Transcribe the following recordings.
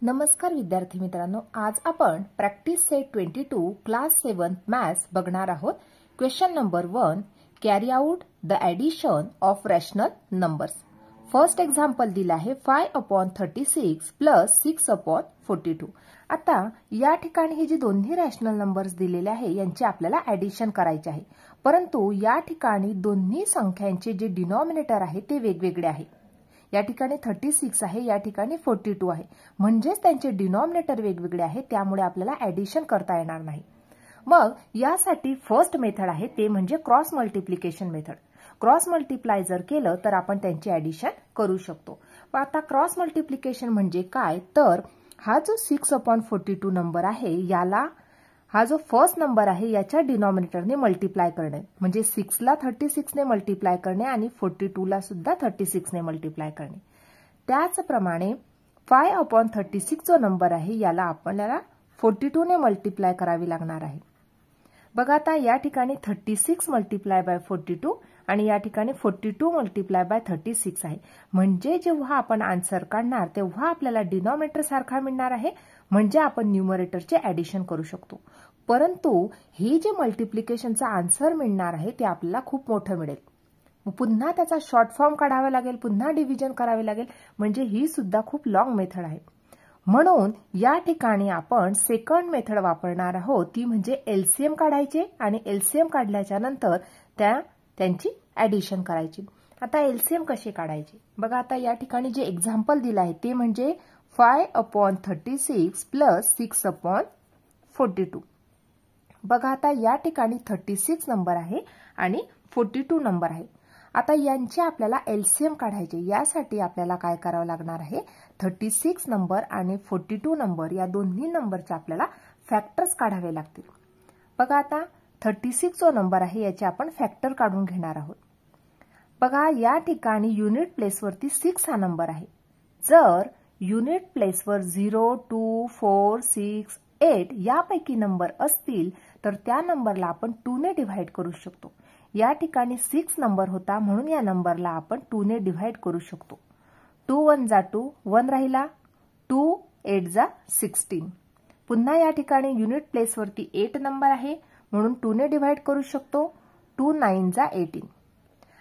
नमस्कार विद्यार्थी मित्रांनो, आज आपण प्रॅक्टिस सेट 22 क्लास 7 मॅथ्स बघणार आहोत। Question number 1, carry out the addition of rational numbers. First example दिला आहे 5/36 प्लस 6/42। आता या ठिकाणी ही जी दोन्ही रॅशनल नंबर्स दिलेले आहे यांची आपल्याला ॲडिशन करायचे आहे, परंतु या ठिकाणी दोन्ही संख्यांचे जे डिनॉमिनेटर आहे ते वेगवेगळे आहे। या ठिकाणी 36 आहे, या ठिकाणी 42 आहे, म्हणजेच त्यांचे डिनॉमिनेटर वेगवेगळे आहे, त्यामुळे आपल्याला ॲडिशन करता येणार नाही। मग यासाठी फर्स्ट मेथड आहे ते म्हणजे cross multiplication method. Cross multiply जर केलं तर आपण त्यांची ॲडिशन करू शकतो। आता क्रॉस मल्टिप्लिकेशन म्हणजे काय, तर हा जो 6/42 नंबर आहे याला हा जो फर्स्ट नंबर आहे याच्या डिनॉमिनेटरने मल्टिप्लाय करणे, म्हणजे 6 ला 36 ने मल्टिप्लाय करणे आणि 42 ला सुद्धा 36 ने मल्टिप्लाय करणे। त्याचप्रमाणे 5/36 जो नंबर आहे याला आपल्याला 42 ने मल्टिप्लाय करावी लागणार आहे। बघा आता या ठिकाणी 36 मल्टिप्लाय बाय 42 आणि या ठिकाणी 42 मल्टिप्लाय बाय 36 आहे, म्हणजे जेव्हा आपण आन्सर काढणार तेव्हा आपल्याला डिनॉमिनेटर सारखा मिळणार आहे, म्हणजे आपण न्यूमरेटरचे ॲडिशन करू शकतो। परंतु हे जे मल्टिप्लिकेशनचा आन्सर मिळणार आहे ते आपल्याला खूप मोठं मिळेल। पुन्हा त्याचा शॉर्ट फॉर्म काढावा लागेल, पुन्हा डिव्हिजन करावे लागेल, म्हणजे ही सुद्धा खूप लॉंग मेथड आहे। म्हणून या ठिकाणी आपण सेकंड मेथड वापरणार आहोत, ती म्हणजे एलसीएम काढायचे आणि एलसीएम काढल्याच्या नंतर त्यांची ॲडिशन करायची। आता एलसीएम कसे काढायचे बघा, आता या ठिकाणी जे एक्झाम्पल दिलं आहे ते म्हणजे 5/36 प्लस 6/42। बघा आता या ठिकाणी 36 नंबर आहे आणि 42 नंबर आहे। आता यांचे आपल्याला एलसीएम काढायचे, यासाठी आपल्याला काय करावं लागणार आहे, 36 नंबर आणि 42 नंबर या दोन्ही नंबरचे आपल्याला फॅक्टर्स काढावे लागतील। बघा आता 36 जो नंबर आहे याचे आपण फॅक्टर काढून घेणार आहोत। बघा या ठिकाणी युनिट प्लेसवरती 6 हा नंबर आहे। जर युनिट प्लेसवर 0, 2, 4, 6, 8 यापैकी नंबर असतील तर त्या नंबरला आपण 2 ने डिव्हाइड करू शकतो। या ठिकाणी 6 नंबर होता, म्हणून या नंबरला आपण 2 ने डिव्हाइड करू शकतो। 2 1 जा 2, 1 राहिला, 2 8 जा 16। पुन्हा या ठिकाणी युनिट प्लेसवरती 8 नंबर आहे, म्हणून 2 ने डिव्हाइड करू शकतो। 2 9 जा 18।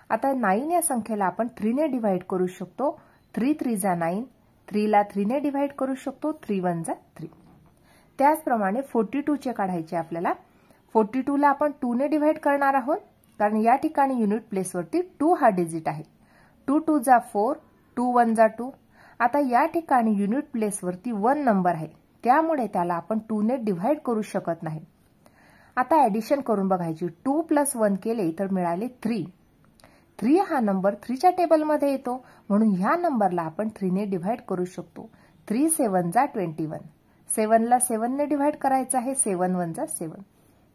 आता 9 या संख्येला आपण 3 ने डिव्हाइड करू शकतो। 3 3 जा 9, 3 ला 3 ने डिव्हाइड करू शकतो। 3 1 जा 3। त्याचप्रमाणे 42 चे काढायचे आपल्याला। 42 ला आपण 2 ने डिव्हाइड करणार आहोत, कारण या ठिकाणी युनिट प्लेसवरती 2 हा डिजिट आहे। 2 2 जा 4, 2 1 जा 2। आता या ठिकाणी युनिट प्लेसवरती 1 नंबर आहे, त्यामुळे त्याला आपण 2 ने डिव्हाइड करू शकत नाही। आता ॲडिशन करून बघायची। 2 + 1 केले तर मिळाले 3। 3 हा नंबर 3 च्या टेबलमध्ये येतो, म्हणून ह्या नंबरला आपण 3 ने डिव्हाइड करू शकतो। 3 7 जा 21। 7 ला 7 ने डिव्हाइड करायचं आहे। 7 1 जा 7।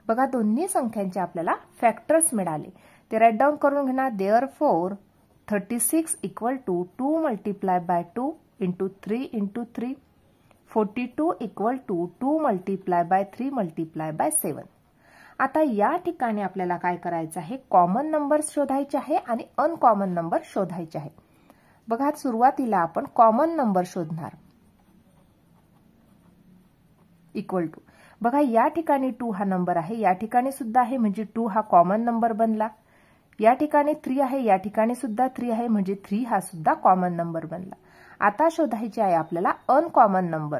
बघा दोन्ही संख्यांचे आपल्याला फॅक्टर्स मिळाले, ते राईट डाऊन करून घेणार। Therefore 36 = 2 multiply by 2 into 3 into 3। 42 = 2 multiply by 3 multiply by 7। आता या ठिकाणी आपल्याला काय करायचं आहे, कॉमन नंबर शोधायचे आहे आणि अनकॉमन नंबर शोधायचे आहे। बघा सुरुवातीला आपण कॉमन नंबर शोधणार। इक्वल टू, बघा या ठिकाणी 2 हा नंबर आहे, या ठिकाणी सुद्धा आहे, म्हणजे 2 हा कॉमन नंबर बनला। या ठिकाणी 3 आहे, या ठिकाणी सुद्धा 3 आहे, म्हणजे 3 हा सुद्धा कॉमन नंबर बनला। आता शोधायचे आहे आपल्याला uncommon number.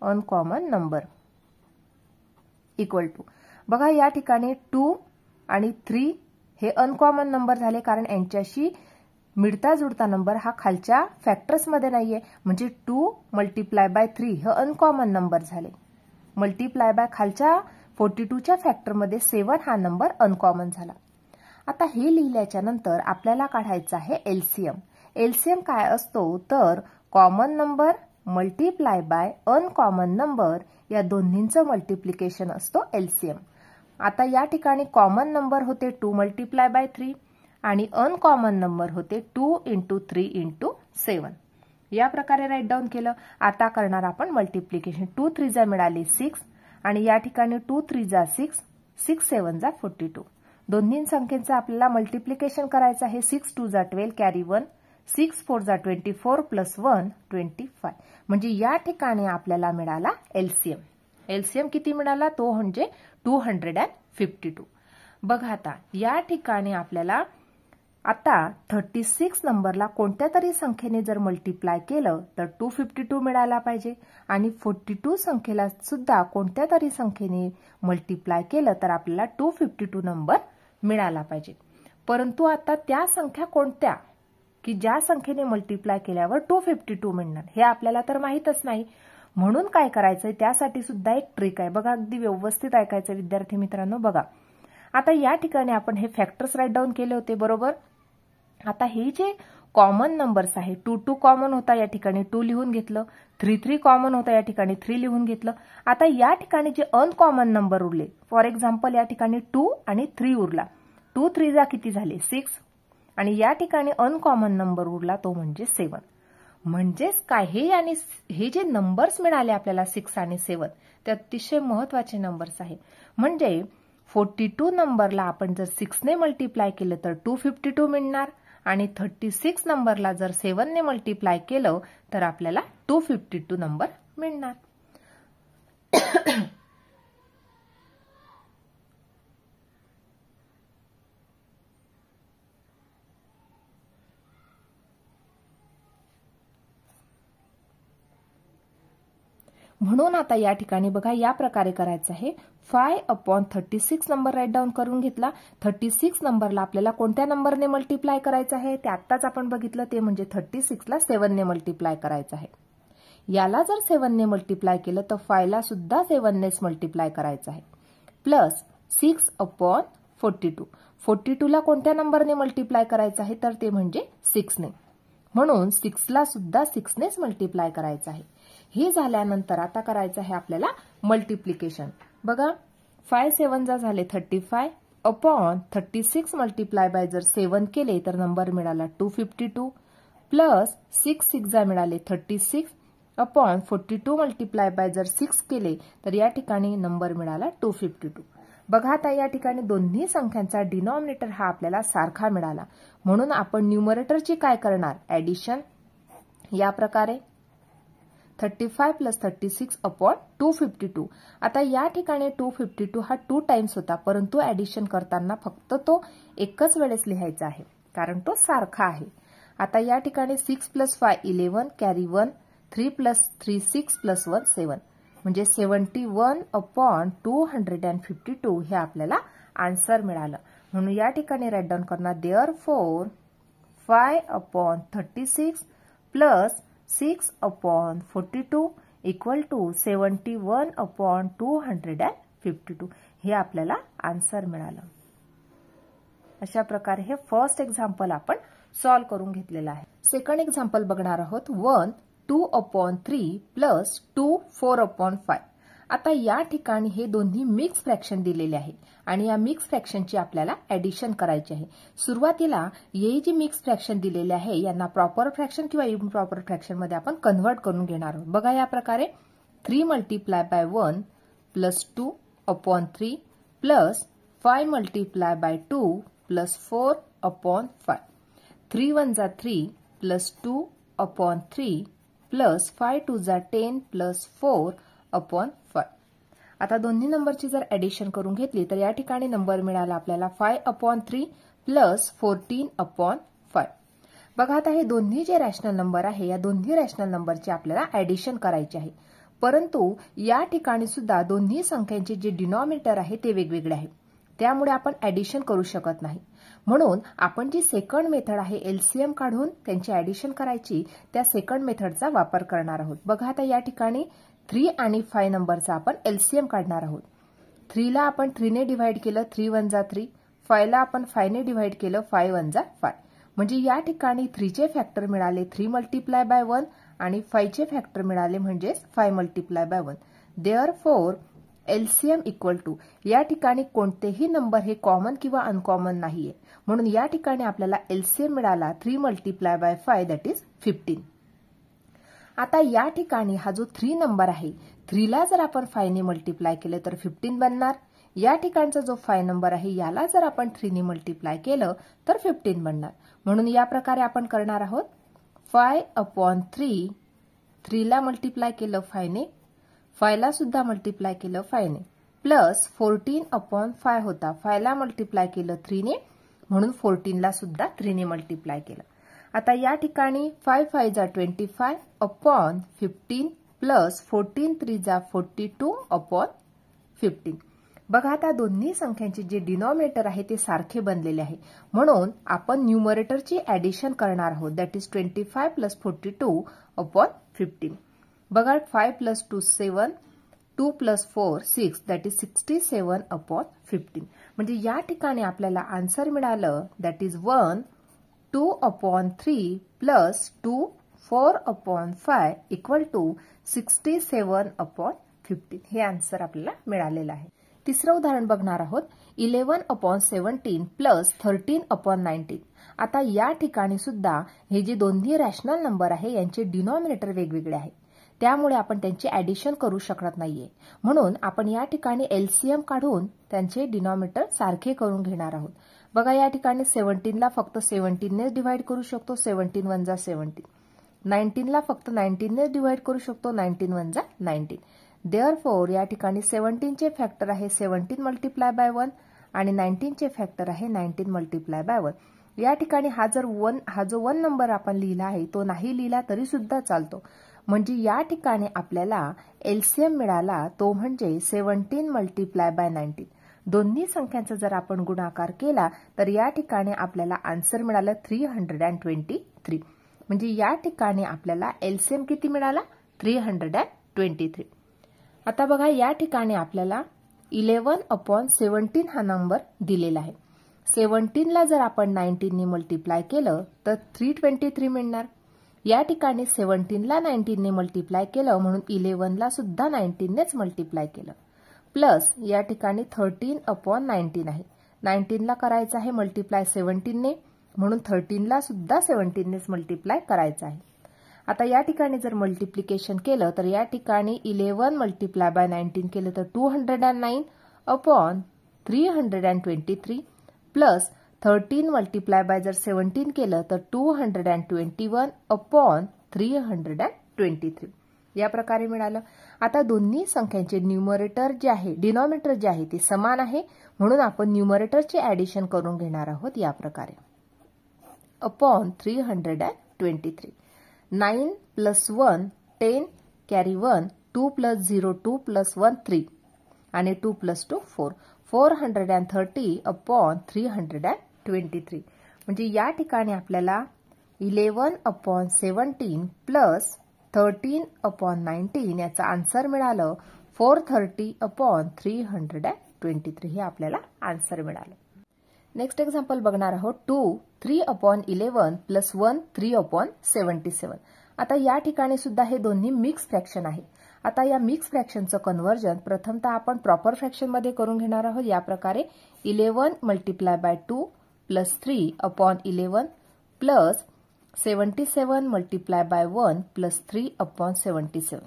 Uncommon number equal to, बघा या ठिकाणी 2 आणि 3 हे अनकॉमन नंबर झाले, कारण यांच्याशी मिळता जुळता नंबर हा खालच्या फॅक्टर्स मध्ये नाहीये, म्हणजे 2 मल्टिप्लाय बाय 3 हे अनकॉमन नंबर झाले। मल्टिप्लाय बाय खालच्या 42 च्या फॅक्टर मध्ये 7 हा नंबर अनकॉमन झाला। आता हे लिहिल्याच्या नंतर आपल्याला काढायचं आहे एलसीएम। एलसीएम काय असतो, तर common number multiply by uncommon number या दोन्हींचं मल्टिप्लिकेशन असतो एलसीएम। आता या ठिकाणी कॉमन नंबर होते 2 मल्टिप्लाय बाय 3 आणि अनकॉमन नंबर होते 2 इंटू 3 इंटू 7। या प्रकारे राईट डाऊन केलं। आता करणार आपण मल्टिप्लिकेशन। 2 3 जा मिळाले 6 आणि या ठिकाणी 2 3 जा 6, 6 7 जा 42। दोन्ही संख्येचं आपल्याला मल्टिप्लिकेशन करायचं आहे। 6 2 जा 12 कॅरी 1, 6 4 जा 24 प्लस 1 25. म्हणजे या ठिकाणी आपल्याला मिळाला एलसीएम. एलसीएम किती मिळाला तो म्हणजे 252. बघा आता या ठिकाणी आपल्याला आता 36 नंबरला कोणत्या तरी संख्येने जर मल्टिप्लाय केलं तर 252 मिळाला पाहिजे आणि 42 संख्येला सुद्धा कोणत्या तरी संख्येने मल्टिप्लाय केलं तर आपल्याला 252 नंबर मिळाला पाहिजे. परंतु आता त्या संख्या कोणत्या की ज्या संख्येने मल्टिप्लाय केल्यावर 252 मिळणार हे आपल्याला तर माहीतच नाही. म्हणून काय करायचंय त्यासाठी सुद्धा एक ट्रिक आहे बघा. अगदी व्यवस्थित ऐकायचं विद्यार्थी मित्रांनो. बघा आता या ठिकाणी आपण हे फॅक्टर्स राईट डाऊन केले होते बरोबर. आता हे जे कॉमन नंबर्स आहे 2 2 कॉमन होता या ठिकाणी 2 लिहून घेतलं. 3 3 कॉमन होता या ठिकाणी 3 लिहून घेतलं. आता या ठिकाणी जे अनकॉमन नंबर उरले फॉर एक्झाम्पल या ठिकाणी 2 आणि 3 उरला. 2 3 जा किती झाले 6 आणि या ठिकाणी अनकॉमन नंबर उरला तो म्हणजे 7. म्हणजेच काय हे जे नंबर्स मिळाले आपल्याला 6 आणि 7 ते अतिशय महत्वाचे नंबर्स आहेत. म्हणजे 42 नंबरला आपण जर 6 ने मल्टिप्लाय केलं तर 252 मिळणार आणि 36 नंबरला जर 7 ने मल्टिप्लाय केलं तर आपल्याला 252 नंबर मिळणार. म्हणून आता या ठिकाणी बघा या प्रकारे करायचं आहे. 5/36 नंबर राईट डाऊन करून घेतला. 36 नंबरला आपल्याला कोणत्या नंबरने मल्टिप्लाय करायचं आहे ते आत्ताच आपण बघितलं ते म्हणजे 36 ला 7 ने मल्टिप्लाय करायचं आहे. याला जर 7 ने मल्टिप्लाय केलं तर 5 ला सुद्धा 7 नेच मल्टिप्लाय करायचं आहे. प्लस 6/42. 42 ला कोणत्या नंबरने मल्टिप्लाय करायचं आहे तर ते म्हणजे 6 ने. म्हणून 6 ला सुद्धा 6 नेच मल्टिप्लाय करायचं आहे. हे झाल्यानंतर आता करायचं आहे आपल्याला मल्टिप्लिकेशन. बघा 5 7 जा झाले 35 अपॉन 36 मल्टिप्लाय बाय जर 7 केले तर नंबर मिळाला 252 प्लस 6 6 जा मिळाले 36 अपॉन 42 मल्टिप्लाय बाय जर 6 केले तर या ठिकाणी नंबर मिळाला 252. बघा आता या ठिकाणी दोन्ही संख्यांचा डिनॉमिनेटर हा आपल्याला सारखा मिळाला. म्हणून आपण न्यूमरेटरची काय करणार ऍडिशन. या प्रकारे 35 प्लस 36 अपॉन 252. आता या ठिकाणी 252 हा 2 टाइम्स होता परंतु ऍडिशन करताना फक्त तो एकच वेळेस लिहायचा आहे कारण तो सारखा आहे. आता या ठिकाणी 6 प्लस 5 11 कॅरी 1 3 प्लस 3 6 प्लस 1 7 म्हणजे 71/252 हे आपल्याला आन्सर मिळालं. म्हणून या ठिकाणी राईट डाऊन करणार देअरफॉर 5/36 प्लस 6/42 इक्वल टू 71/252 हे आपल्याला आन्सर मिळालं. अशा प्रकारे हे फर्स्ट एक्झाम्पल आपण सॉल्व्ह करून घेतलेलं आहे. सेकंड एक्झाम्पल बघणार आहोत 1 2/3 प्लस 2 4/5. आता या ठिकाणी हे दोन्ही मिक्स फ्रॅक्शन दिलेले आहेत आणि या मिक्स फ्रॅक्शनची आपल्याला ऍडिशन करायची आहे. सुरुवातीला हे जी मिक्स फ्रॅक्शन दिलेले आहे यांना प्रॉपर फ्रॅक्शन किंवा इम्प्रॉपर फ्रॅक्शन मध्ये आपण कन्व्हर्ट करून घेणार आहोत. बघा या प्रकारे 3 multiply by 1 plus 2/3 plus 5 multiply by 2 plus 4/5. 3 1 जा 3 प्लस 2/3 प्लस 5 2 जा 10 प्लस 4/5. आता दोन्ही नंबरची जर ऍडिशन करून घेतली तर या ठिकाणी नंबर मिळाला आपल्याला 5/3 प्लस 14/5. बघा आता हे दोन्ही जे रॅशनल नंबर आहे या दोन्ही रॅशनल नंबरची आपल्याला ऍडिशन करायची आहे. परंतु या ठिकाणी सुद्धा दोन्ही संख्यांचे जे डिनॉमिनेटर आहे ते वेगवेगळे आहे त्यामुळे आपण ऍडिशन करू शकत नाही. म्हणून आपण जी सेकंड मेथड आहे एलसीएम काढून त्यांची ऍडिशन करायची त्या सेकंड मेथडचा वापर करणार आहोत. बघा आता या ठिकाणी 3 आणि 5 नंबरचा आपण एलसीएम काढणार आहोत. 3 ला आपण 3 ने डिव्हाइड केलं 3 1 जा 3. 5 ला आपण 5 ने डिव्हाइड केलं 5 1 जा 5. म्हणजे या ठिकाणी 3 चे फॅक्टर मिळाले 3 मल्टिप्लाय बाय 1 आणि 5 चे फॅक्टर मिळाले म्हणजेच 5 multiply by 1. Therefore LCM equal to या ठिकाणी कोणतेही नंबर हे कॉमन किंवा अनकॉमन नाहीये म्हणून या ठिकाणी आपल्याला एलसीएम मिळाला 3 मल्टिप्लाय बाय 5 दॅट इज 15. आता या ठिकाणी हा जो 3 नंबर आहे 3 ला जर आपण 5 ने मल्टिप्लाय केलं तर 15 बनणार. या ठिकाणचा जो 5 नंबर आहे याला जर आपण 3 ने मल्टिप्लाय केलं तर 15 बनणार. म्हणून या प्रकारे आपण करणार आहोत 5/3, 3ला मल्टिप्लाय केलं 5ने, 5ला सुद्धा मल्टिप्लाय केलं 5ने, प्लस 14/5 होता, 5ला मल्टिप्लाय केलं 3ने, म्हणून 14ला सुद्धा 3ने मल्टिप्लाय केलं. आता या ठिकाणी 5 5 जा 25/15 प्लस 14 3 जा 42/15. बघा आता दोन्ही संख्यांचे जे डिनॉमिनेटर आहे ते सारखे बनलेले आहे, म्हणून आपण न्यूमरेटरची ऍडिशन करणार आहोत. That is 25 plus 42/15. बघा 5 प्लस 2 7, 2 प्लस 4 6, दॅट इज 67/15. म्हणजे या ठिकाणी आपल्याला आन्सर मिळालं that is 1 2/3 plus 2 4/5 equal to 67/15. हे आन्सर आपल्याला मिळालेलं आहे. तिसरं उदाहरण बघणार आहोत. 11/17 प्लस 13/19. आता या ठिकाणी सुद्धा हे जे दोन्ही रॅशनल नंबर आहे यांचे डिनॉमिनेटर वेगवेगळे आहे, त्यामुळे आपण त्यांची ऍडिशन करू शकत नाहीये. म्हणून आपण या ठिकाणी एलसीएम काढून त्यांचे डिनॉमिनेटर सारखे करून घेणार आहोत. बघा या ठिकाणी 17ला फक्त 17नेच डिवाइड करू शकतो, 17 1 जा 17. 19ला फक्त 19नेच डिवाइड करू शकतो, 19 1 जा 19. देअरफॉर या ठिकाणी 17चे फॅक्टर आहे 17 मल्टिप्लाय बाय 1 आणि 19चे फॅक्टर आहे 19 मल्टिप्लाय बाय 1. या ठिकाणी हा जो 1 नंबर आपण लिहिला आहे तो नाही लिहिला तरी सुद्धा चालतो. म्हणजे या ठिकाणी आपल्याला एलसीएम मिळाला तो म्हणजे 17 मल्टिप्लाय बाय 19. दोन्ही संख्यांचा जर आपण गुणाकार केला तर या ठिकाणी आपल्याला आन्सर मिळालं 323. म्हणजे या ठिकाणी आपल्याला एलसीएम किती मिळाला 323. आता बघा या ठिकाणी आपल्याला 11/17 हा नंबर दिलेला आहे. 17ला जर आपण 19ने मल्टिप्लाय केलं तर 323 मिळणार. या ठिकाणी 17ला 19ने मल्टिप्लाय केलं म्हणून 11ला सुद्धा 19नेच मल्टिप्लाय केलं, प्लस या ठिकाणी 13/19 आहे. 19ला करायचं आहे मल्टिप्लाय 17ने, म्हणून 13ला सुद्धा 17नेच मल्टिप्लाय करायचं आहे. आता या ठिकाणी जर मल्टिप्लिकेशन केलं तर या ठिकाणी 11 मल्टिप्लाय बाय 19 केलं तर 209/323 प्लस 13 मल्टिप्लाय बाय जर 17 केलं तर 221/323. या प्रकारे मिळालं. आता दोन्ही संख्यांचे न्यूमरेटर जे आहे डिनॉमिनेटर जे आहे ते समान आहे, म्हणून आपण न्यूमरेटरचे ऍडिशन करून घेणार आहोत या प्रकारे. 323. 9 प्लस 1 10 कॅरी 1, 2 प्लस 0 2 प्लस 1 3 आणि 2 प्लस 2 4. 430/323. म्हणजे या ठिकाणी आपल्याला 11/17 प्लस 13/19 याचा आन्सर मिळालं 430/323. हे आपल्याला आन्सर मिळालं. नेक्स्ट एक्झाम्पल बघणार आहोत. 2 3/11 प्लस 1 3/77. आता या ठिकाणी सुद्धा हे दोन्ही मिक्स फ्रॅक्शन आहे. आता या मिक्स फ्रॅक्शनचं कन्व्हर्जन प्रथमतः आपण प्रॉपर फ्रॅक्शन मध्ये करून घेणार आहोत. या प्रकारे 11 multiply by 2 plus 3/11 plus 77 multiply by 1 plus 3/77.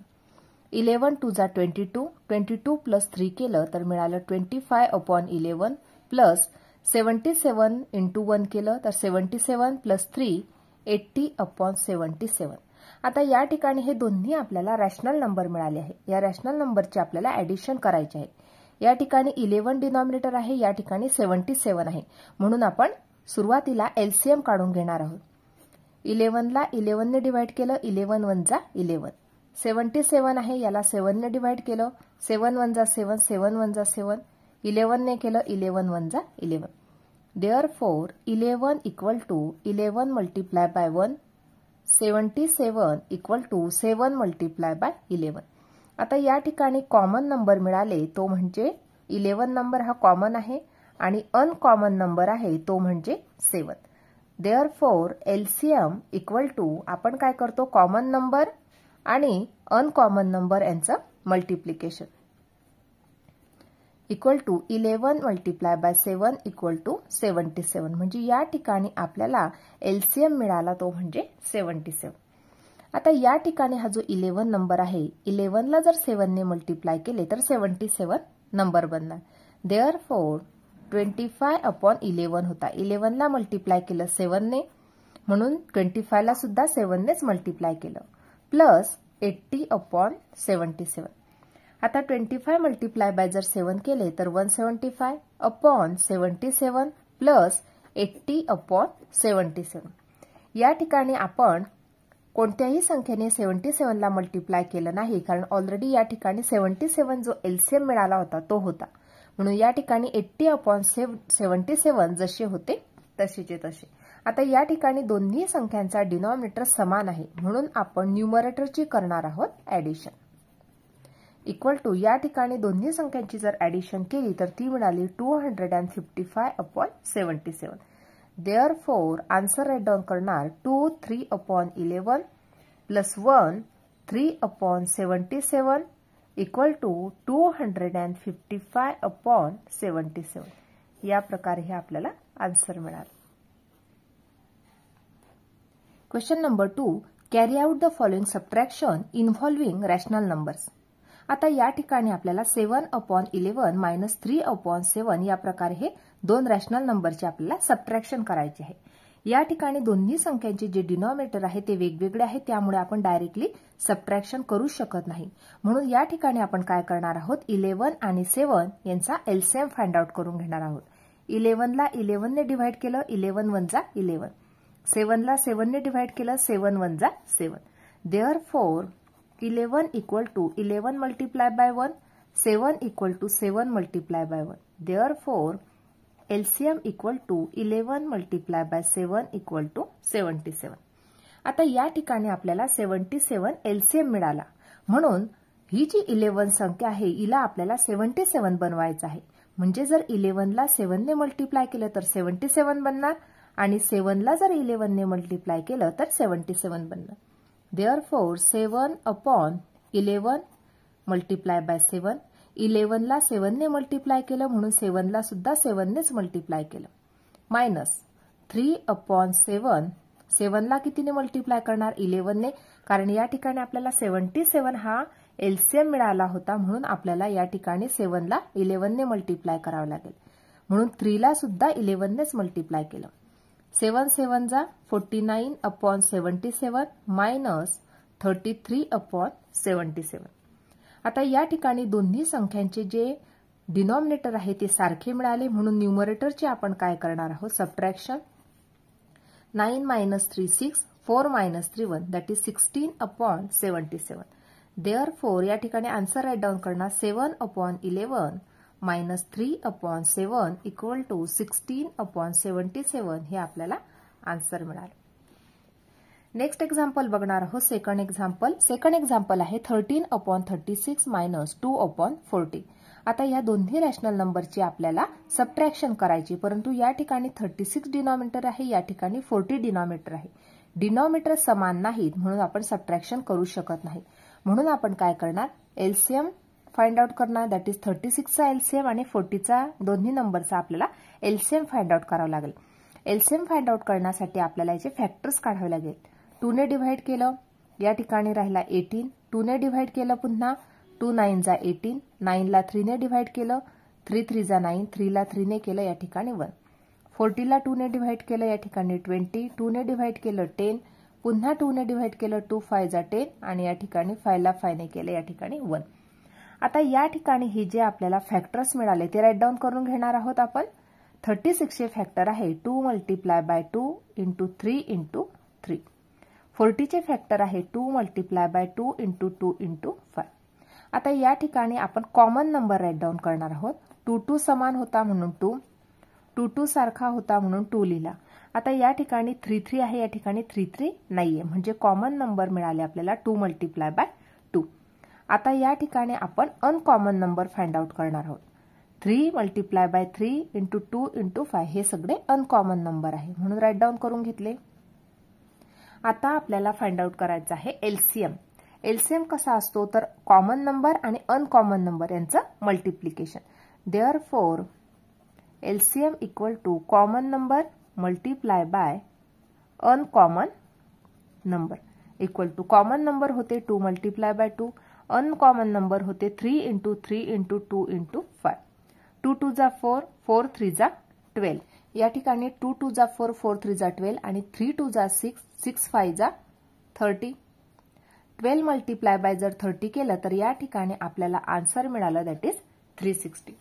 11 2 जा 22, 22 प्लस 3 केलं तर मिळालं 25/11 प्लस 77 इंटू 1 केलं तर 77 प्लस 3 80/77. आता या ठिकाणी हे दोन्ही आपल्याला रॅशनल नंबर मिळाले आहे. या रॅशनल नंबरचे आपल्याला ऍडिशन करायचे आहे. या ठिकाणी 11 डिनॉमिनेटर आहे, या ठिकाणी 77 आहे, म्हणून आपण सुरुवातीला एलसीएम काढून घेणार आहोत. 11ला 11ने डिवाइड केलं, 11 1 जा 11. 77 आहे, याला 7 ने डिवाइड केलं, 7 1 जा 7, 7 1 जा 7. 11 ने केलं, 11 1 जा 11. Therefore 11 equal to 11 multiply by 1, 77 equal to 7 multiply by 11. आता या ठिकाणी कॉमन नंबर मिळाले तो म्हणजे 11 नंबर हा कॉमन आहे आणि अनकॉमन नंबर आहे तो म्हणजे 7. Therefore LCM इक्वल टू आपण काय करतो कॉमन नंबर आणि अनकॉमन नंबर यांचं multiplication equal to 11 multiply by 7 equal to 77. म्हणजे या ठिकाणी आपल्याला एलसीएम मिळाला तो म्हणजे 77. आता या ठिकाणी हा जो 11 नंबर आहे 11ला जर 7 ने मल्टिप्लाय केले तर 77 नंबर बनणार. देअरफॉर 25/11 होता. 11ला मल्टिप्लाय केलं 7 ने, म्हणून 25 ला सुद्धा 7 नेच मल्टिप्लाय केलं प्लस 80/77. आता 25 मल्टिप्लाय बाय जर 7 केले तर 175/77 प्लस 80/77. या ठिकाणी आपण कोणत्याही संख्येने 77 ला मल्टिप्लाय केलं नाही, कारण ऑलरेडी या ठिकाणी 77 जो एलसीएम मिळाला होता तो होता. म्हणून या ठिकाणी 80/77 जसे होते तसेचे तसे. आता या ठिकाणी दोन्ही संख्यांचा डिनॉमिनेटर समान आहे, म्हणून आपण न्यूमरेटरची करणार आहोत ऍडिशन. इक्वल टू या ठिकाणी दोन्ही संख्यांची जर ऍडिशन केली तर ती मिळाली 255/77. देअरफॉर आन्सर राईट डाऊन करणार 2 3/11 प्लस 1 3/77 इक्वल टू 255/77. या प्रकारे हे आपल्याला आन्सर मिळाले. Question number 2. Carry out the following subtraction involving rational numbers. आता या ठिकाणी आपल्याला 7/11 मायनस 3/7 या प्रकारे हे दोन रॅशनल नंबरचे आपल्याला सबट्रॅक्शन करायचे आहे. या ठिकाणी दोन्ही संख्यांचे जे डिनॉमिनेटर आहे ते वेगवेगळे आहे, त्यामुळे आपण डायरेक्टली सबट्रॅक्शन करू शकत नाही. म्हणून या ठिकाणी आपण काय करणार आहोत, 11 आणि 7 यांचा एलसीएम फाइंड आउट करून घेणार आहोत. 11 ला 11 ने डिव्हाइड केलं, 11 1 जा 11. 7 ला 7 ने डिव्हाइड केलं, 7 1 जा 7. Therefore 11 equal to 11 multiply by 1, 7 equal to 7 multiply by 1. Therefore LCM equal to 11 multiply by 7 equal to 77. आता या ठिकाणी आपल्याला 77 एलसीएम मिळाला, म्हणून ही जी 11 संख्या आहे हिला आपल्याला 77 बनवायचं आहे. म्हणजे जर 11 ला 7 ने मल्टिप्लाय केलं तर 77 बनणार आणि 7 ला जर 11 ने मल्टिप्लाय केलं तर 77 बनणार. Therefore 7/11 multiply by 7. 11 ला 7 ने मल्टिप्लाय केलं म्हणून 7 ला सुद्धा 7 नेच मल्टिप्लाय केलं. मायनस 3/7. 7 ला कितीने मल्टिप्लाय करणार, 11 ने, कारण या ठिकाणी आपल्याला 77 हा एलसीएम मिळाला होता, म्हणून आपल्याला या ठिकाणी 7 ला 11 ने मल्टिप्लाय करावं लागेल. म्हणून 3 ला सुद्धा 11 नेच मल्टिप्लाय केलं. 7 7 जा 49/77 मायनस 33/77. आता या ठिकाणी दोन्ही संख्यांचे जे डिनॉमिनेटर आहे ते सारखे मिळाले, म्हणून न्यूमरेटरचे आपण काय करणार आहोत, सबट्रॅक्शन. 9 - 3 6, 4 - 3 1, that is 16/77. देअरफॉर या ठिकाणी आन्सर राईट डाऊन करणार 7/11 मायनस 3/7 इक्वल टू 16/77. हे आपल्याला आन्सर मिळालं. नेक्स्ट एक्झाम्पल बघणार आहोत. सेकंड एक्झाम्पल आहे 13/36 मायनस 2/40. आता या दोन्ही रॅशनल नंबरची आपल्याला सबट्रॅक्शन करायची, परंतु या ठिकाणी 36 डिनॉमिनेटर आहे, या ठिकाणी 40 डिनॉमिनेटर आहे. डिनॉमिनेटर समान नाहीत म्हणून आपण सबट्रॅक्शन करू शकत नाही. म्हणून आपण काय करणार, एलसीएम फाइंड आउट करणार, दॅट इज 36चा एलसीएम आणि 40चा दोन्ही नंबरचा आपल्याला एलसीएम फाइंड आउट करावं लागेल. एलसीएम फाइंड आउट करण्यासाठी आपल्याला याचे फॅक्टर्स काढावे लागेल. 2 ने डिव्हाइड केलं, या ठिकाणी राहिला 18. 2 ने डिव्हाइड केलं पुन्हा 2 9 जा 18. 9 ला 3 ने डिव्हाइड केलं, 3 3 जा 9. 3 ला 3 ने केलं, या ठिकाणी 1. 40 ला 2 ने डिव्हाइड केलं, या ठिकाणी 20. 2 ने डिव्हाइड केलं 10. पुन्हा 2 ने डिव्हाइड केलं, 2 5 जा 10 आणि या ठिकाणी 5 ला 5 ने केलं, या ठिकाणी 1. आता या ठिकाणी हे जे आपल्याला फॅक्टर्स मिळाले ते राईट डाऊन करून घेणार आहोत आपण. 36 चे फॅक्टर आहे 2 मल्टिप्लाय बाय 2 इंटू 3 इंटू 3. 40 चे फॅक्टर आहे 2 मल्टिप्लाय बाय 2 इंटू 2 इंटू 5. आता या ठिकाणी आपण कॉमन नंबर राईट डाऊन करणार आहोत. 2 2 समान होता म्हणून 2, 2 2 सारखा होता म्हणून 2 लिहिला. आता या ठिकाणी 3 3 आहे, या ठिकाणी 3 3 नाहीये, म्हणजे कॉमन नंबर मिळाले आपल्याला 2 मल्टिप्लाय बाय 2. आता या ठिकाणी आपण अनकॉमन नंबर फाइंड आउट करणार आहोत. 3 मल्टिप्लाय बाय 3 इंटू 2 इंटू 5 हे सगळे अनकॉमन नंबर आहे, म्हणून राईट डाऊन करून घेतले. आता आपल्याला फाइंड आउट करायचं आहे एलसीएम. एलसीएम कसा असतो तर कॉमन नंबर आणि अनकॉमन नंबर यांचं multiplication. Therefore LCM equal to common number multiply by uncommon number equal to common number होते 2 मल्टिप्लाय बाय 2, अनकॉमन नंबर होते 3 इंटू 3 इंटू 2 इंटू 5. 2 2 जा 4, 4 3 जा 12. या ठिकाणी 2 2 जा 4, 4 3 जा 12 आणि 3 2 जा 6, 6 5 जा 30. 12 मल्टिप्लाय बाय जर 30 केलं तर या ठिकाणी आपल्याला आन्सर मिळालं दॅट इज 360.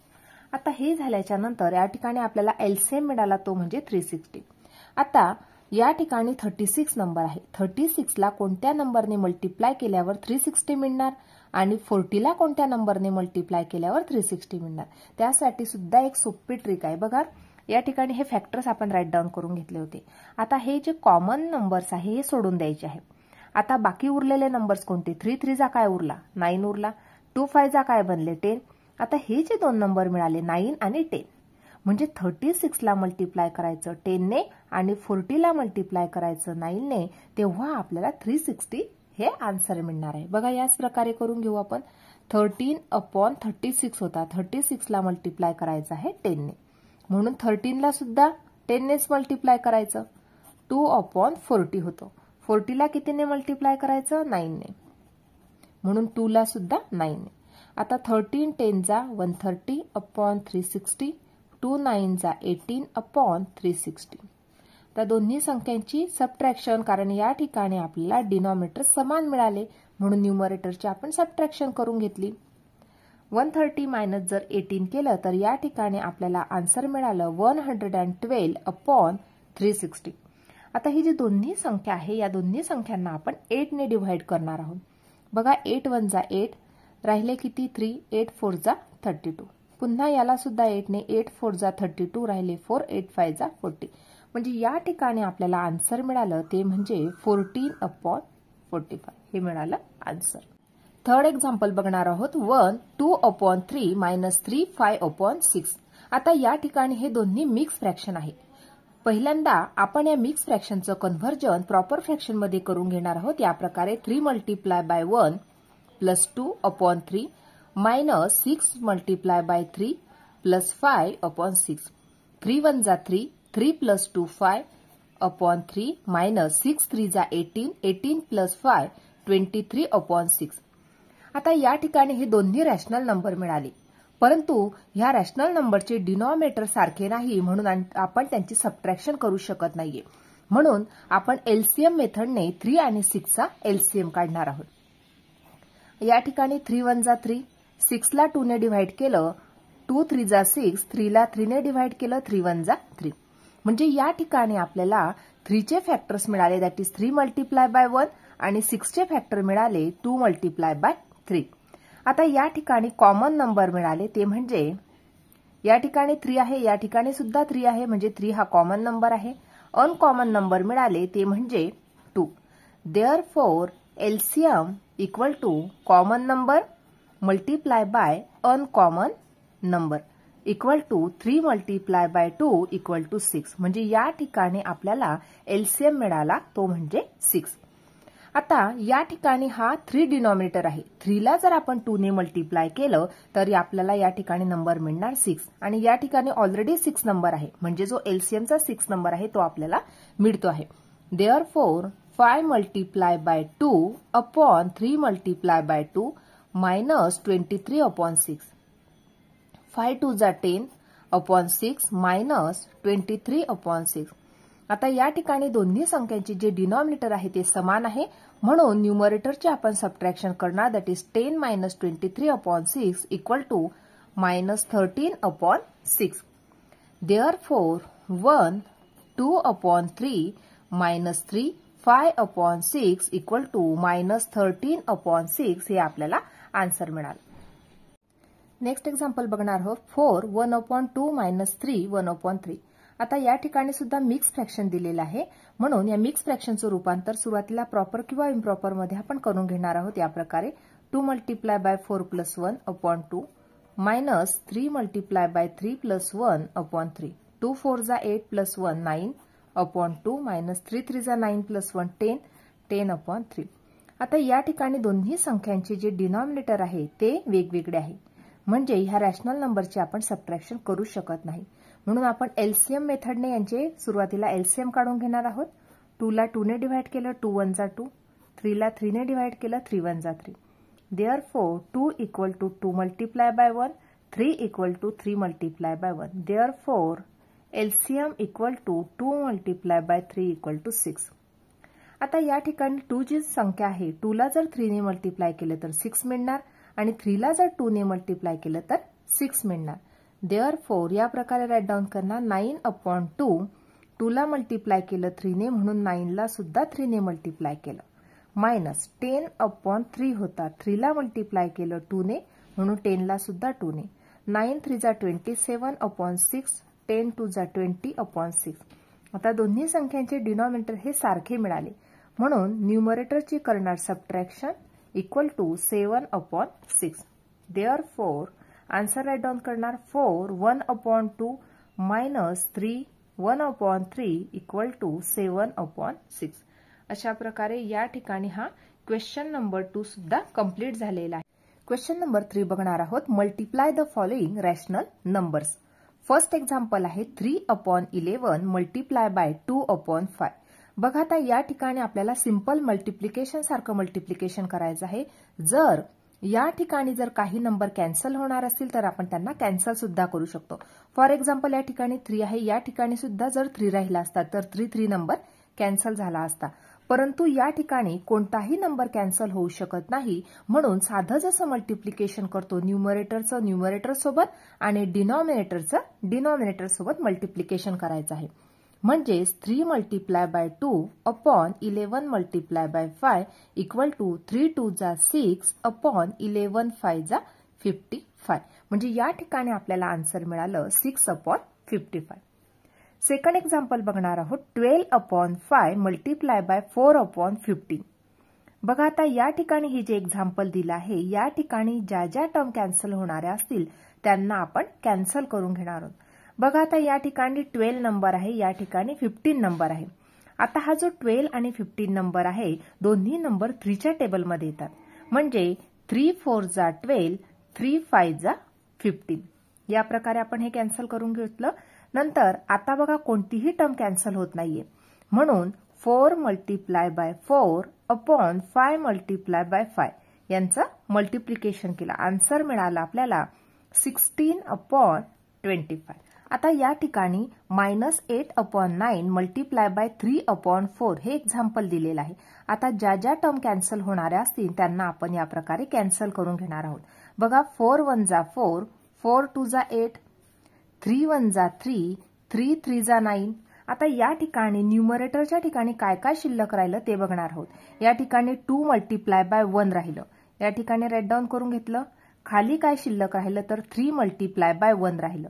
आता हे झाल्याच्या नंतर या ठिकाणी आपल्याला एलसीएम मिळाला तो म्हणजे 360. आता या ठिकाणी 36 नंबर आहे. 36 ला कोणत्या नंबरने मल्टिप्लाय केल्यावर 360 मिळणार आणि 40 ला कोणत्या नंबरने मल्टिप्लाय केल्यावर 360 मिळणार. त्यासाठी सुद्धा एक सोपी ट्रिक आहे बघा. या ठिकाणी हे फॅक्टर्स आपण राईट डाऊन करून घेतले होते. आता हे जे कॉमन नंबर्स आहे हे सोडून द्यायचे आहे. आता बाकी उरलेले नंबर्स कोणते? 3 3 जा काय उरला? 9 उरला. 2 5 जा काय बनले? 10. आता हे जे दोन नंबर मिळाले 9 आणि 10 म्हणजे 36 ला मल्टिप्लाय करायचं 10 ने आणि 40 ला मल्टिप्लाय करायचं 9 ने, तेव्हा आपल्याला 360 हे आन्सर मिळणार आहे. बघा याच प्रकारे करून घेऊ आपण. 13/36 होता. 36 ला मल्टिप्लाय करायचं आहे 10 ने, म्हणून 13 ला सुद्धा 10 नेच मल्टिप्लाय करायचं. 2/40 होतो. 40 ला कितीने मल्टिप्लाय करायचं? 9 ने, म्हणून 2 ला सुद्धा 9 ने. आता 13 10 जा 130/360, 2 9 जा 18/360. त्या दोन्ही संख्यांची सबट्रॅक्शन, कारण या ठिकाणी आपल्याला डिनॉमिनेटर समान मिळाले म्हणून न्यूमरेटरची आपण सबट्रॅक्शन करून घेतली. 130 मायनस जर 18 केलं तर या ठिकाणी आपल्याला आन्सर मिळालं 112/360. आता ही जी दोन्ही संख्या आहे या दोन्ही संख्यांना आपण 8 ने डिव्हाइड करणार आहोत. बघा 8 1 जा 8, राहिले किती? 3. 8 4 जा 32. पुन्हा याला सुद्धा 8 ने, 8 4 जा 32, राहिले 4. 8 5 जा 40. म्हणजे या ठिकाणी आपल्याला आन्सर मिळालं ते म्हणजे 14/45 हे मिळालं आन्सर. थर्ड एक्झाम्पल बघणार आहोत. 1 2/3 मायनस 3 5/6. आता या ठिकाणी हे दोन्ही मिक्स फ्रॅक्शन आहे. पहिल्यांदा आपण या मिक्स फ्रॅक्शनचं कन्व्हर्जन प्रॉपर फ्रॅक्शन मध्ये करून घेणार आहोत. या प्रकारे 3 multiply by 1 plus 2/3 minus 6 multiply by 3 plus 5/6. 3 1 जा 3, 3 प्लस 2 5/3 मायनस 6 3 जा 18, 18 प्लस 5 23/6. आता या ठिकाणी हे दोन्ही रॅशनल नंबर मिळाले, परंतु ह्या रॅशनल नंबरचे डिनॉमिनेटर सारखे नाही म्हणून आपण त्यांची सबट्रॅक्शन करू शकत नाहीये. म्हणून आपण एलसीएम मेथडने 3 आणि 6 चा एलसीएम काढणार आहोत. या ठिकाणी 3 1 जा 3, 6 ला 2 ने डिव्हाइड केलं, 2 3 जा 6, 3 ला 3 ने डिव्हाइड केलं, 3 1 जा 3. म्हणजे या ठिकाणी आपल्याला 3 चे फॅक्टर्स मिळाले दॅट इज 3 मल्टिप्लाय बाय 1 आणि 6 चे फॅक्टर मिळाले 2 मल्टिप्लाय बाय 3. आता या ठिकाणी कॉमन नंबर मिळाले ते म्हणजे या ठिकाणी 3 आहे, या ठिकाणी सुद्धा 3 आहे म्हणजे 3 हा कॉमन नंबर आहे. अनकॉमन नंबर मिळाले ते म्हणजे 2. Therefore LCM equal to common number multiply by uncommon number equal to 3 multiply by 2 equal to 6. म्हणजे या ठिकाणी आपल्याला एलसीएम मिळाला तो म्हणजे 6. आता या ठिकाणी हा 3 डिनॉमिनेटर आहे. 3 ला जर आपण 2 ने मल्टिप्लाय केलं तर आपल्याला या ठिकाणी नंबर मिळणार 6 आणि या ठिकाणी ऑलरेडी 6 नंबर आहे म्हणजे जो एलसीएमचा 6 नंबर आहे तो आपल्याला मिळतो आहे. Therefore 5 multiply by 2 upon 3 multiply by 2 minus 23/6. 5 2 जा 10/6 मायनस 23/6. आता या ठिकाणी दोन्ही संख्यांचे जे डिनॉमिनेटर आहे ते समान आहे म्हणून न्यूमरेटरचे आपण सबट्रॅक्शन करणार that is 10 minus 23/6 equal to minus 13/6. Therefore 1 2/3 minus 3 5/6 equal to minus 13/6 हे आपल्याला आन्सर मिळालं. नेक्स्ट एक्झाम्पल बघणार आहोत. 4 1/2 मायनस 3 1/3. आता या ठिकाणी सुद्धा मिक्स फ्रॅक्शन दिलेलं आहे म्हणून या मिक्स फ्रॅक्शनचं रूपांतर सुरुवातीला प्रॉपर किंवा इम्प्रॉपर मध्ये आपण करून घेणार आहोत. या प्रकारे 2 multiply bye 4 plus 1/2 minus 3 multiply by 3 plus 1/3. 2 4 जा 8 प्लस 1 9/2 मायनस 3 3 जा 9 प्लस 1 10 10/3. आता या ठिकाणी दोन्ही संख्यांचे जे डिनॉमिनेटर आहे ते वेगवेगळे आहे म्हणजे ह्या रॅशनल नंबरचे आपण सबट्रॅक्शन करू शकत नाही म्हणून आपण एलसीएम मेथडने यांचे सुरुवातीला एलसीएम काढून घेणार आहोत. 2 ला 2 ने डिव्हाइड केलं 2 1 जा 2, 3 ला 3 ने डिव्हाइड केलं 3 1 जा 3. Therefore 2 equal to 2 multiply by 1, 3 equal to 3 multiply by 1. Therefore LCM equal to 2 multiply by 3 equal to 6. आता या ठिकाणी 2 जी संख्या आहे 2 ला जर 3 ने मल्टिप्लाय केलं तर 6 मिळणार आणि 3 ला जर 2 ने मल्टिप्लाय केलं तर 6 मिळणार. देअरफॉर या प्रकारे राईट डाऊन करणार 9/2. 2 ला मल्टिप्लाय केलं 3 ने म्हणून 9 ला सुद्धा 3 ने मल्टिप्लाय केलं. मायनस 10/3 होता 3 ला मल्टिप्लाय केलं 2 ने म्हणून 10 ला सुद्धा 2 ने. 9 3 जा 27/6. 10 2 जा 20/6. आता दोन्ही संख्यांचे डिनॉमिनेटर हे सारखे मिळाले म्हणून न्यूमरेटरची करणार subtraction equal to 7/6. Therefore answer write down करणार 4 1/2 मायनस 3 1/3 इक्वल टू 7/6. अशा प्रकारे या ठिकाणी हा क्वेश्चन नंबर 2 सुद्धा कंप्लीट झालेला आहे. क्वेश्चन नंबर 3 बघणार आहोत. Multiply the following rational numbers. First example आहे 3/11 मल्टिप्लाय बाय 2/5. बघा आता या ठिकाणी आपल्याला सिंपल मल्टिप्लिकेशन सारखं मल्टिप्लिकेशन करायचं आहे. जर या ठिकाणी जर काही नंबर कॅन्सल होणार असतील तर आपण त्यांना कॅन्सल सुद्धा करू शकतो. फॉर एक्झाम्पल या ठिकाणी 3 आहे, या ठिकाणी सुद्धा जर 3 राहिला असता तर 3 नंबर कॅन्सल झाला असता. परंतु या ठिकाणी कोणताही नंबर कॅन्सल होऊ शकत नाही म्हणून साधं जसं मल्टिप्लिकेशन करतो न्यूमरेटरचं न्यूमरेटर सोबत आणि डिनॉमिनेटरचं डिनॉमिनेटर सोबत मल्टिप्लिकेशन करायचं आहे. म्हणजेच 3 multiply by 2 upon 11 multiply by 5 equal to 3 2 जा 6 अपॉन 11 5 जा 55. म्हणजे या ठिकाणी आपल्याला आन्सर मिळालं 6/55. सेकंड एक्झाम्पल बघणार आहोत 12/5 मल्टिप्लाय बाय 4/15. बघा आता या ठिकाणी हे जे एक्झाम्पल दिलं आहे या ठिकाणी ज्या ज्या टर्म कॅन्सल होणाऱ्या असतील त्यांना आपण कॅन्सल करून घेणार आहोत. बघा आता या ठिकाणी 12 नंबर आहे, या ठिकाणी 15 नंबर आहे. आता हा जो 12 आणि 15 नंबर आहे दोन्ही नंबर 3 च्या टेबलमध्ये येतात. म्हणजे 3 4 जा 12 3 5 जा 15. या प्रकारे आपण हे कॅन्सल करून घेतलं. नंतर आता बघा कोणतीही टर्म कॅन्सल होत नाहीये म्हणून 4 multiply bye 4 upon 5 multiply by 5 यांचं मल्टिप्लिकेशन केलं. आन्सर मिळाला आपल्याला 16/25. आता या ठिकाणी -8/9 मल्टिप्लाय बाय 3/4 हे एक्झाम्पल दिलेलं आहे. आता ज्या ज्या टर्म कॅन्सल होणाऱ्या असतील त्यांना आपण या प्रकारे कॅन्सल करून घेणार आहोत. बघा 4 1 जा 4 4 2 जा 8 3 1 जा 3 3 3 जा 9. आता या ठिकाणी न्यूमरेटरच्या ठिकाणी काय काय शिल्लक राहिलं ते बघणार आहोत. या ठिकाणी 2 मल्टिप्लाय बाय 1 राहिलं, या ठिकाणी राईट डाऊन करून घेतलं. खाली काय शिल्लक राहिलं तर 3 मल्टिप्लाय बाय 1 राहिलं,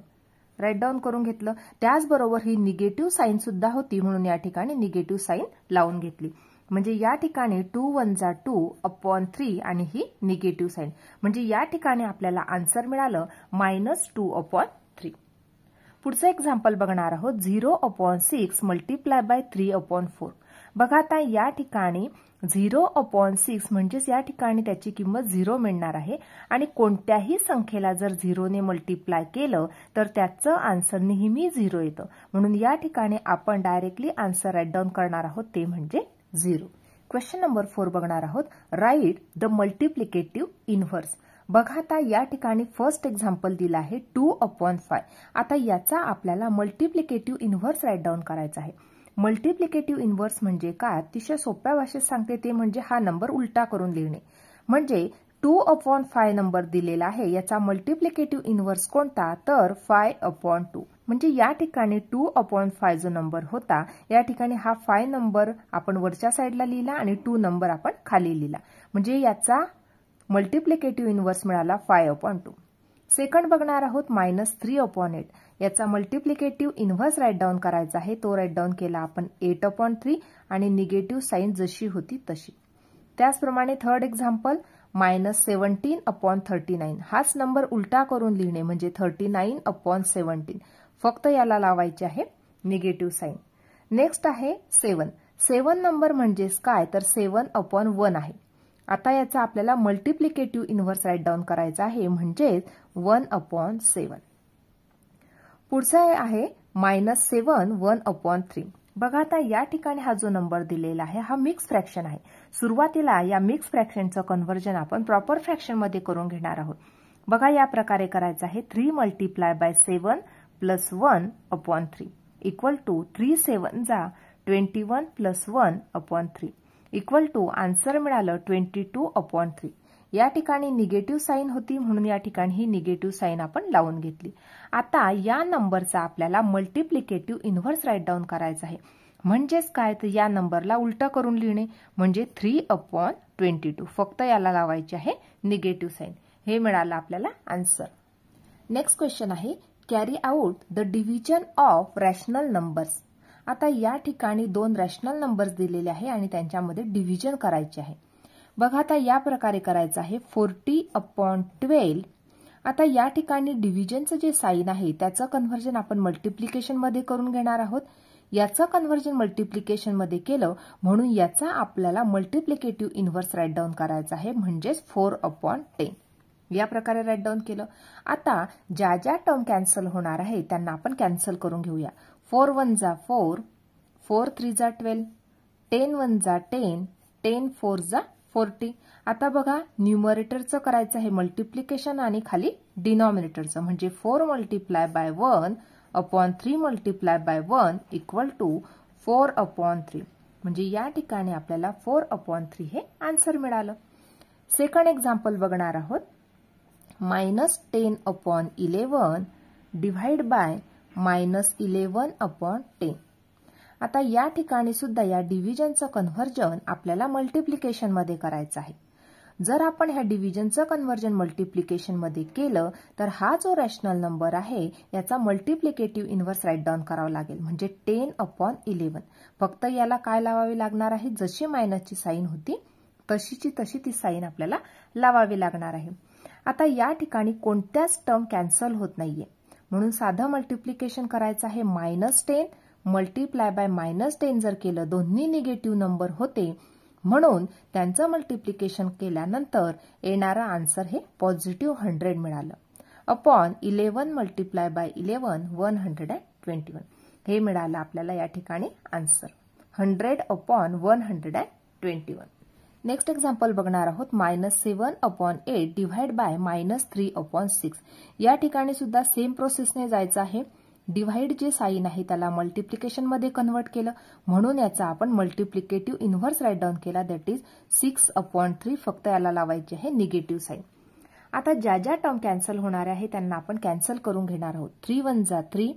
राईट डाऊन करून घेतलं. त्याचबरोबर ही निगेटिव्ह साईन सुद्धा होती म्हणून या ठिकाणी निगेटिव्ह साईन लावून घेतली. म्हणजे या ठिकाणी 2 1 जा 2 अपॉन 3 आणि ही निगेटिव्ह साईन. म्हणजे या ठिकाणी आपल्याला आन्सर मिळालं -2/3. पुढचं एक्झाम्पल बघणार आहोत 0/6 मल्टिप्लाय बाय 3/4. बघा आता या ठिकाणी 0/6 म्हणजेच या ठिकाणी त्याची किंमत 0 मिळणार आहे आणि कोणत्याही संख्येला जर 0 ने मल्टिप्लाय केलं तर त्याचं आन्सर नेहमी 0 येतं. म्हणून या ठिकाणी आपण डायरेक्टली आन्सर राईट डाऊन करणार आहोत ते म्हणजे 0. क्वेश्चन नंबर 4 बघणार आहोत. Write the multiplicative inverse. बघा आता या ठिकाणी फर्स्ट एक्झाम्पल दिलं आहे 2/5. आता याचा आपल्याला मल्टिप्लिकेटिव्ह इनव्हर्स राईट डाऊन करायचा आहे. मल्टिप्लिकेटिव्ह इनव्हर्स म्हणजे काय अतिशय सोप्या भाषेत सांगते ते म्हणजे हा नंबर उलटा करून लिहिणे. म्हणजे 2/5 नंबर दिलेला आहे याचा मल्टिप्लिकेटिव्ह इनव्हर्स कोणता तर 5/2. म्हणजे या ठिकाणी 2/5 जो नंबर होता या ठिकाणी हा 5 नंबर आपण वरच्या साईडला लिहिला आणि 2 नंबर आपण खाली लिहिला. म्हणजे याचा मल्टिप्लिकेटिव्ह इनव्हर्स मिळाला 5/2. सेकंड बघणार आहोत -3/8. याचा मल्टिप्लिकेटिव्ह इनव्हर्स राईट डाऊन करायचा आहे. तो राईट डाऊन केला आपण 8/3 आणि निगेटिव्ह साईन जशी होती तशी. त्याचप्रमाणे थर्ड एक्झाम्पल -17/39. हाच नंबर उलटा करून लिहिणे म्हणजे 39/17. फक्त याला लावायचे आहे निगेटिव्ह साईन. नेक्स्ट आहे 7. 7 नंबर म्हणजेच काय तर 7/1 आहे. आता याचा आपल्याला मल्टिप्लिकेटिव्ह इनव्हर्स राईट डाऊन करायचा आहे म्हणजेच 1/7. पुढचा आहे -7 1/3. बघा आता या ठिकाणी हा जो नंबर दिलेला आहे हा मिक्स फ्रॅक्शन आहे. सुरुवातीला या मिक्स फ्रॅक्शनचं कन्व्हर्जन आपण प्रॉपर फ्रॅक्शन मध्ये करून घेणार आहोत. बघा या प्रकारे करायचं आहे 3 multiply by 7 plus 1 upon 3 equal to 3 7 जा 21 plus 1 upon 3 equal to answer मिळालं 22 अपॉन 3. या ठिकाणी निगेटिव्ह साईन होती म्हणून या ठिकाणी ही निगेटिव्ह साईन आपण लावून घेतली. आता या नंबरचा आपल्याला मल्टिप्लिकेटिव्ह इन्व्हर्स राईट डाऊन करायचा आहे. म्हणजेच काय तर या नंबरला उलटा करून लिहिणे म्हणजे 3 अपॉन 22. फक्त याला लावायचे आहे निगेटिव्ह साईन. हे मिळालं आपल्याला आन्सर. नेक्स्ट क्वेश्चन आहे carry out the division of rational numbers. आता या ठिकाणी 2 रॅशनल नंबर्स दिलेले आहे आणि त्यांच्यामध्ये डिव्हिजन करायचे आहे. बघा आता या प्रकारे करायचं आहे 40 अपॉन 12. आता या ठिकाणी डिव्हिजनचं जे साईन आहे त्याचं कन्व्हर्जन आपण मल्टिप्लिकेशन मध्ये करून घेणार आहोत. याचं कन्व्हर्जन मल्टिप्लिकेशन मध्ये केलं म्हणून याचा आपल्याला मल्टिप्लिकेटिव्ह इन्व्हर्स राईट डाऊन करायचा आहे म्हणजेच 4 अपॉन 10. या प्रकारे राईट डाऊन केलं. आता ज्या ज्या टर्म कॅन्सल होणार आहे त्यांना आपण कॅन्सल करून घेऊया. 4 1 जा 4, 4 3 जा 12, 10 1 जा 10, 10 4 जा 40. आता बघा न्यूमरेटरचं करायचं आहे मल्टिप्लिकेशन आणि खाली डिनॉमिनेटरचं म्हणजे 4 multiply by 1 upon 3 multiply by 1 equal to 4 upon 3. म्हणजे या ठिकाणी आपल्याला 4 अपॉन 3 हे आन्सर मिळालं. सेकंड एक्झाम्पल बघणार आहोत. -10 अपॉन 11 डिव्हाइड बाय -11 अपॉन 10. आता या ठिकाणी सुद्धा या डिव्हिजनचं कन्व्हर्जन आपल्याला मल्टिप्लिकेशन मध्ये करायचं आहे. जर आपण ह्या डिव्हिजनचं कन्व्हर्जन मल्टिप्लिकेशन मध्ये केलं तर हा जो रॅशनल नंबर आहे याचा मल्टिप्लिकेटिव्ह इन्व्हर्स राईट डाऊन करावा लागेल म्हणजे 10 अपॉन 11. फक्त याला काय लावावी लागणार आहे जशी मायनसची साईन होती तशीची तशी ती साईन आपल्याला लावावी लागणार आहे. आता या ठिकाणी कोणत्याच टर्म कॅन्सल होत नाहीये म्हणून साधं मल्टिप्लिकेशन करायचं आहे. -10 मल्टिप्लाय बाय -10 जर केलं दोन्ही निगेटिव्ह नंबर होते म्हणून त्यांचं मल्टिप्लिकेशन केल्यानंतर येणारा आन्सर हे पॉझिटिव्ह 100 मिळालं. Upon 11 multiply by 11 121. हे मिळालं आपल्याला या ठिकाणी आन्सर 100 अपॉन 121. नेक्स्ट एक्झाम्पल बघणार आहोत. -7 अपॉन 8 डिव्हाइड बाय -3 अपॉन 6. या ठिकाणी सुद्धा सेम प्रोसेसने जायचं आहे. डिव्हाइड जे साईन आहे त्याला मल्टिप्लिकेशन मध्ये कन्व्हर्ट केलं म्हणून याचा आपण मल्टिप्लिकेटिव्ह इन्व्हर्स राईट डाऊन केला दॅट इज 6 अपॉन 3. फक्त याला लावायचे आहे निगेटिव्ह साईन. आता ज्या ज्या टर्म कॅन्सल होणार आहे त्यांना आपण कॅन्सल करून घेणार आहोत. 3 1 जा 3,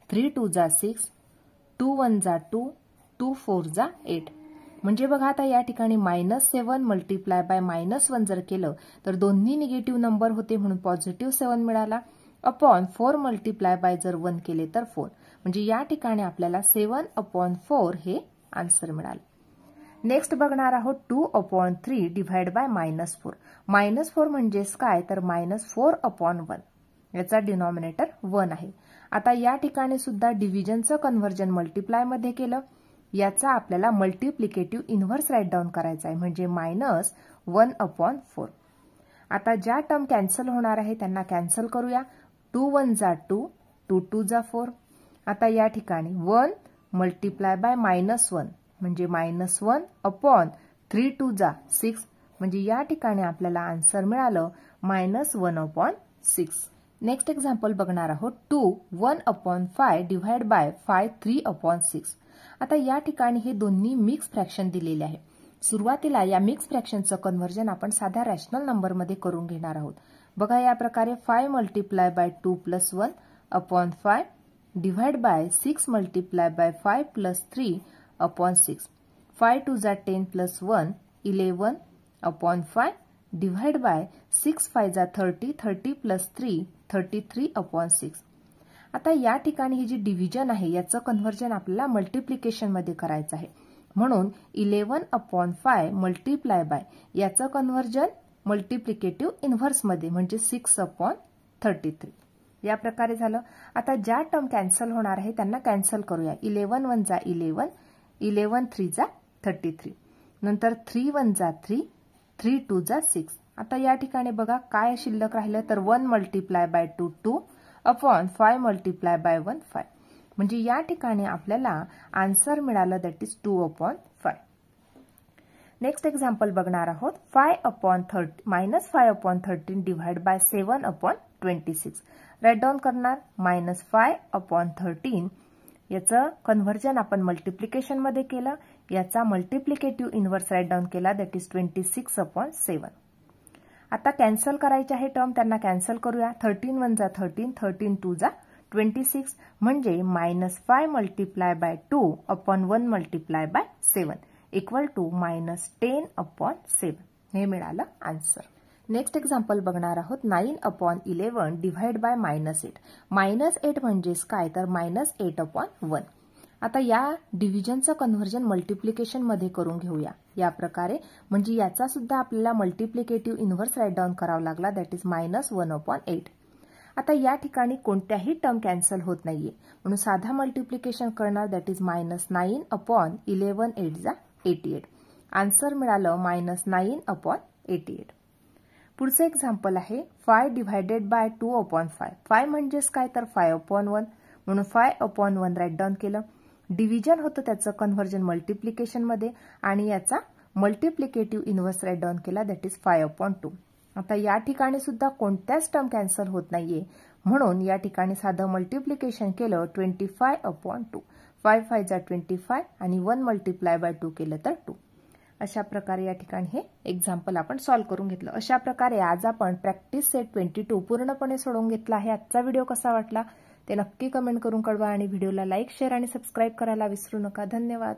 3 2 जा 6, 2 1 जा 2, 2 4 जा 8. म्हणजे बघा आता या ठिकाणी -7 मल्टिप्लाय बाय -1 जर केलं तर दोन्ही निगेटिव्ह नंबर होते म्हणून पॉझिटिव्ह 7 मिळाला. अपॉन 4 मल्टिप्लाय बाय जर 1 केले तर 4. म्हणजे या ठिकाणी आपल्याला 7 अपॉन 4 हे आन्सर मिळालं. नेक्स्ट बघणार आहोत 2 अपॉन 3 डिव्हाइड बाय -4. -4 म्हणजेच काय तर -4 अपॉन 1. याचा डिनॉमिनेटर 1 आहे. आता या ठिकाणी सुद्धा डिव्हिजनचं कन्व्हर्जन मल्टिप्लाय मध्ये केलं. याचा आपल्याला मल्टिप्लिकेटिव्ह इन्व्हर्स राईट डाऊन करायचा आहे म्हणजे -1 अपॉन 4. आता ज्या टर्म कॅन्सल होणार आहे त्यांना कॅन्सल करूया. 2 1 जा 2, 2 2 जा 4. आता या ठिकाणी 1 मल्टिप्लाय बाय -1 म्हणजे -1 अपॉन 3 2 जा 6. म्हणजे या ठिकाणी आपल्याला आन्सर मिळालं -1 अपॉन 6. नेक्स्ट एक्झाम्पल बघणार आहोत. 2 1 अपॉन 5 डिव्हाइड बाय 5 3 अपॉन 6. आता या ठिकाणी हे दोन्ही मिक्स फ्रॅक्शन दिलेले आहे. सुरुवातीला या मिक्स फ्रॅक्शनचं कन्व्हर्जन आपण साध्या रॅशनल नंबरमध्ये करून घेणार आहोत. बघा या प्रकारे 5 multiply by 2 plus 1 upon 5 divide by 6 multiply by 5 plus 3 upon 6. 5 2 जा 10 प्लस 1 11 अपॉन 5 डिव्हाइड बाय 6 5 जा 30 30 प्लस 3 33 अपॉन 6. आता या ठिकाणी ही जी डिव्हिजन आहे याचं कन्व्हर्जन आपल्याला मल्टिप्लिकेशन मध्ये करायचं आहे म्हणून 11 अपॉन 5 मल्टिप्लाय बाय याचं कन्व्हर्जन मल्टिप्लिकेटिव्ह इन्व्हर्स मध्ये म्हणजे 6 अपॉन 33. या प्रकारे झालं. आता ज्या टर्म कॅन्सल होणार आहे त्यांना कॅन्सल करूया. 11 1 जा 11, 11 3 जा 33. नंतर 3 1 जा 3, 3 2 जा 6. आता या ठिकाणी बघा काय शिल्लक राहिलं तर 1 multiply by 2 2 upon 5 multiply by 1 5. म्हणजे या ठिकाणी आपल्याला आन्सर मिळालं that is 2 upon 5. Next example बघणार आहोत. 5 upon 13 divide by 7 upon 26. Write down करणार -5/13 याचं कन्व्हर्जन आपण मल्टिप्लिकेशन मध्ये केलं, याचा मल्टिप्लिकेटिव्ह इन्व्हर्स राईट डाऊन केला दॅट इज 26/7. आता कॅन्सल करायचे आहे टर्म, त्यांना कॅन्सल करूया. 13 1 जा 13, 13 2 जा 26 म्हणजे -5 × 2/1 × 7 इक्वल टू -10/7. हे मिळालं आन्सर. नेक्स्ट एक्झाम्पल बघणार आहोत. 9/11 डिव्हाइड बाय -8. -8 म्हणजेच काय तर -8/1. आता या डिव्हिजनचं कन्व्हर्जन मल्टिप्लिकेशन मध्ये करून घेऊया या प्रकारे. म्हणजे याचा सुद्धा आपल्याला मल्टिप्लिकेटिव्ह इन्व्हर्स राईट डाऊन करावा लागला दॅट इज -1/8. आता या ठिकाणी कोणत्याही टर्म कॅन्सल होत नाहीये म्हणून साधा मल्टिप्लिकेशन करणार दॅट इज -9/11 8 जा 88. आन्सर मिळालं -9/88. पुढचं एक्झाम्पल आहे 5 डिव्हायडेड बाय 2/5. 5 म्हणजेच काय तर 5/1 म्हणून 5/1 राईट डाऊन केलं. डिव्हिजन होतं त्याचं कन्व्हर्जन मल्टिप्लिकेशन मध्ये आणि याचा मल्टिप्लिकेटिव्ह इन्व्हर्स राईट डाऊन केला दॅट इज 5/2. आता या ठिकाणी सुद्धा कोणत्याच टर्म कॅन्सल होत नाहीये म्हणून या ठिकाणी साधं मल्टिप्लिकेशन केलं 25/2. 5 5 जा 25 आणि 1 × 2 केलं तर 2. अशा प्रकारे या ठिकाणी हे एक्झाम्पल आपण सॉल्व्ह करून घेतलं. अशा प्रकारे आज आपण प्रॅक्टिस सेट 22 पूर्णपणे सोडवून घेतला आहे. आजचा व्हिडिओ कसा वाटला ते नक्की कमेंट करून कळवा आणि व्हिडिओला लाईक, शेअर आणि सबस्क्राईब करायला विसरू नका. धन्यवाद.